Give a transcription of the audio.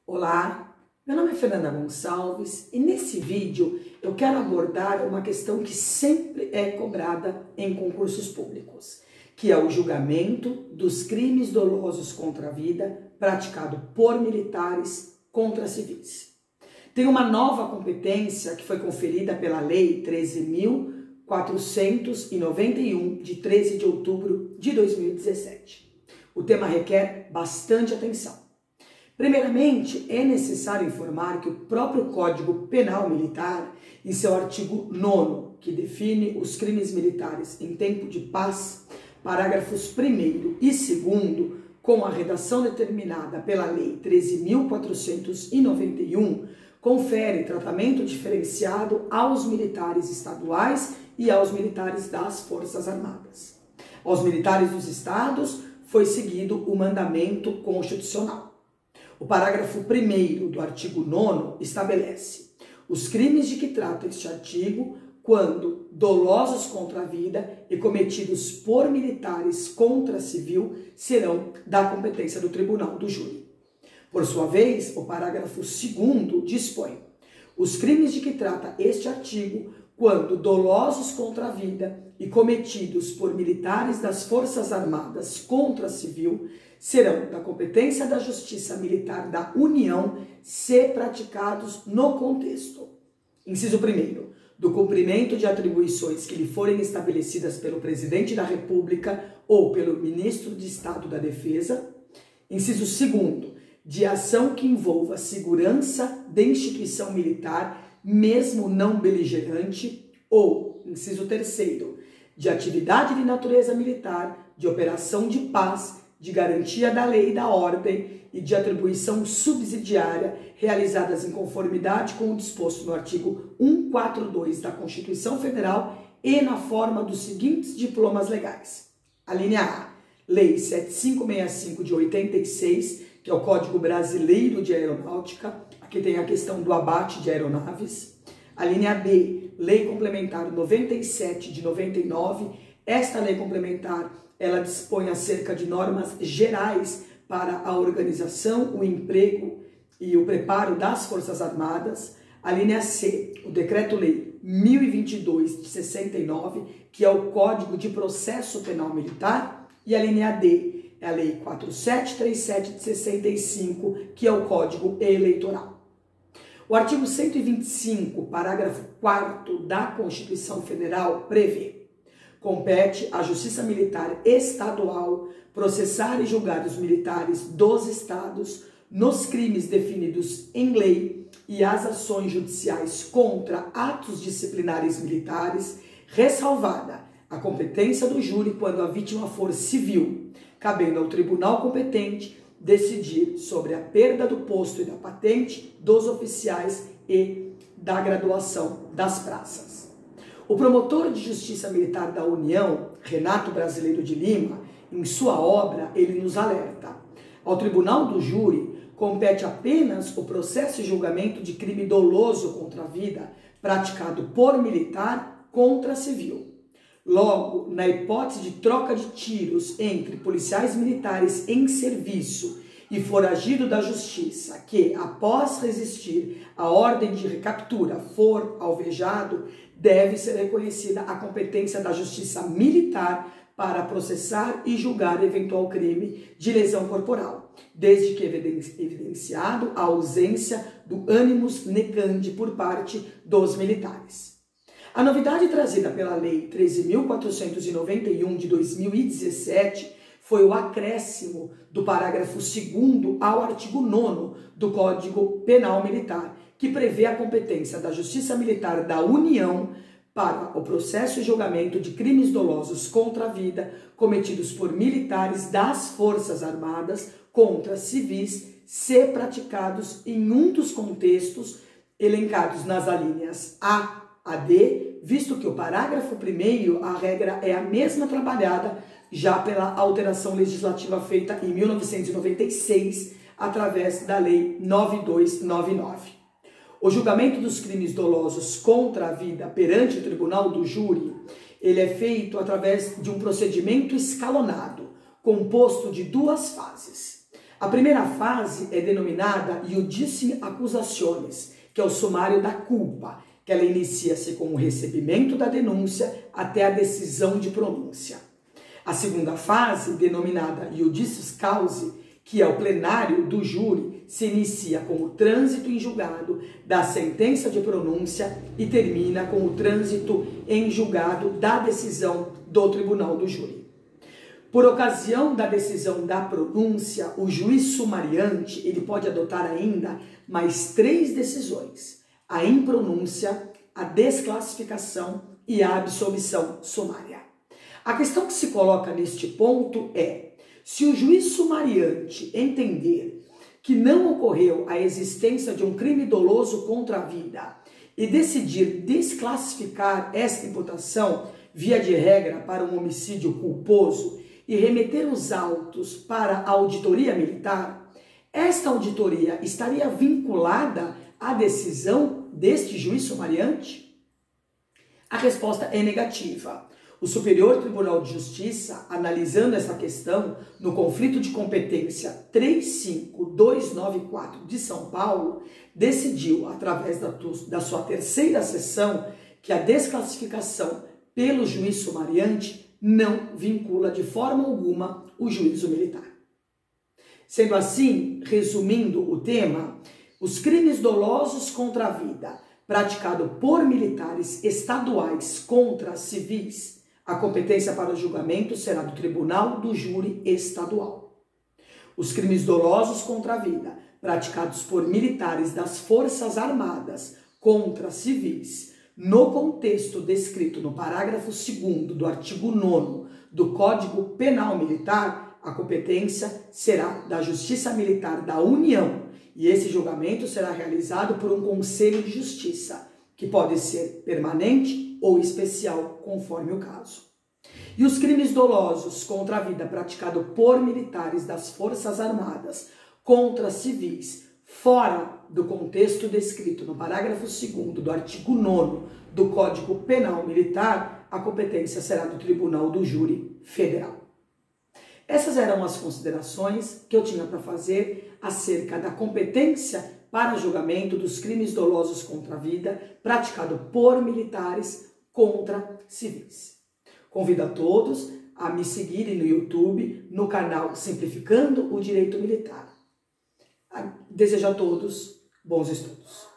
Olá, meu nome é Fernanda Gonçalves e nesse vídeo eu quero abordar uma questão que sempre é cobrada em concursos públicos, que é o julgamento dos crimes dolosos contra a vida praticado por militares contra civis. Tem uma nova competência que foi conferida pela Lei 13.491, de 13 de outubro de 2017. O tema requer bastante atenção. Primeiramente, é necessário informar que o próprio Código Penal Militar, em seu artigo 9º, que define os crimes militares em tempo de paz, parágrafos 1º e 2º, com a redação determinada pela Lei 13.491, confere tratamento diferenciado aos militares estaduais e aos militares das Forças Armadas. Aos militares dos estados foi seguido o mandamento constitucional. O parágrafo 1º do artigo 9º estabelece os crimes de que trata este artigo quando dolosos contra a vida e cometidos por militares contra civil serão da competência do tribunal do júri. Por sua vez, o parágrafo 2º dispõe os crimes de que trata este artigo quando dolosos contra a vida e cometidos por militares das Forças Armadas contra civil serão da competência da Justiça Militar da União se praticados no contexto. Inciso 1º, do cumprimento de atribuições que lhe forem estabelecidas pelo Presidente da República ou pelo Ministro de Estado da Defesa. Inciso 2º, de ação que envolva segurança de instituição militar, mesmo não beligerante, ou, inciso 3º, de atividade de natureza militar, de operação de paz, de garantia da lei e da ordem e de atribuição subsidiária realizadas em conformidade com o disposto no artigo 142 da Constituição Federal e na forma dos seguintes diplomas legais. A linha A, Lei 7565 de 86, que é o Código Brasileiro de Aeronáutica, aqui tem a questão do abate de aeronaves. A linha B, Lei Complementar 97 de 99, esta lei complementar ela dispõe acerca de normas gerais para a organização, o emprego e o preparo das Forças Armadas. A linha C, o Decreto-Lei 1022 de 69, que é o Código de Processo Penal Militar. E a linha D, é a Lei 4737 de 65, que é o Código Eleitoral. O artigo 125, parágrafo 4º da Constituição Federal prevê: compete à Justiça Militar Estadual processar e julgar os militares dos estados nos crimes definidos em lei e as ações judiciais contra atos disciplinares militares, ressalvada a competência do júri quando a vítima for civil, cabendo ao tribunal competente decidir sobre a perda do posto e da patente dos oficiais e da graduação das praças. O promotor de Justiça Militar da União, Renato Brasileiro de Lima, em sua obra, ele nos alerta: ao tribunal do júri compete apenas o processo e julgamento de crime doloso contra a vida praticado por militar contra civil. Logo, na hipótese de troca de tiros entre policiais militares em serviço e foragido da justiça que, após resistir à ordem de recaptura, for alvejado, deve ser reconhecida a competência da Justiça Militar para processar e julgar eventual crime de lesão corporal, desde que evidenciado a ausência do animus necandi por parte dos militares. A novidade trazida pela Lei 13.491 de 2017 foi o acréscimo do parágrafo 2º ao artigo 9º do Código Penal Militar, que prevê a competência da Justiça Militar da União para o processo e julgamento de crimes dolosos contra a vida cometidos por militares das Forças Armadas contra civis, se praticados em um dos contextos elencados nas alíneas A a D, visto que o parágrafo 1º, a regra é a mesma trabalhada já pela alteração legislativa feita em 1996, através da Lei 9299. O julgamento dos crimes dolosos contra a vida perante o tribunal do júri, ele é feito através de um procedimento escalonado, composto de duas fases. A primeira fase é denominada iudice accusationis, que é o sumário da culpa, que ela inicia-se com o recebimento da denúncia até a decisão de pronúncia. A segunda fase, denominada iudicis causi, que é o plenário do júri, se inicia com o trânsito em julgado da sentença de pronúncia e termina com o trânsito em julgado da decisão do tribunal do júri. Por ocasião da decisão da pronúncia, o juiz sumariante ele pode adotar ainda mais 3 decisões: a impronúncia, a desclassificação e a absolvição sumária. A questão que se coloca neste ponto é: se o juiz sumariante entender que não ocorreu a existência de um crime doloso contra a vida e decidir desclassificar esta imputação, via de regra, para um homicídio culposo e remeter os autos para a auditoria militar, esta auditoria estaria vinculada à decisão deste juiz sumariante? A resposta é negativa. O Superior Tribunal de Justiça, analisando essa questão no conflito de competência 35294 de São Paulo, decidiu, através da sua terceira sessão, que a desclassificação pelo juiz sumariante não vincula de forma alguma o juízo militar. Sendo assim, resumindo o tema, os crimes dolosos contra a vida praticados por militares estaduais contra civis, a competência para o julgamento será do Tribunal do Júri Estadual. Os crimes dolosos contra a vida praticados por militares das Forças Armadas contra civis, no contexto descrito no parágrafo 2º do artigo 9º do Código Penal Militar, a competência será da Justiça Militar da União e esse julgamento será realizado por um Conselho de Justiça, que pode ser permanente ou especial, conforme o caso. E os crimes dolosos contra a vida praticados por militares das Forças Armadas contra civis, fora do contexto descrito no parágrafo 2º do artigo 9º do Código Penal Militar, a competência será do Tribunal do Júri Federal. Essas eram as considerações que eu tinha para fazer acerca da competência para julgamento dos crimes dolosos contra a vida praticado por militares contra civis. Convido a todos a me seguirem no YouTube, no canal Simplificando o Direito Militar. Desejo a todos bons estudos.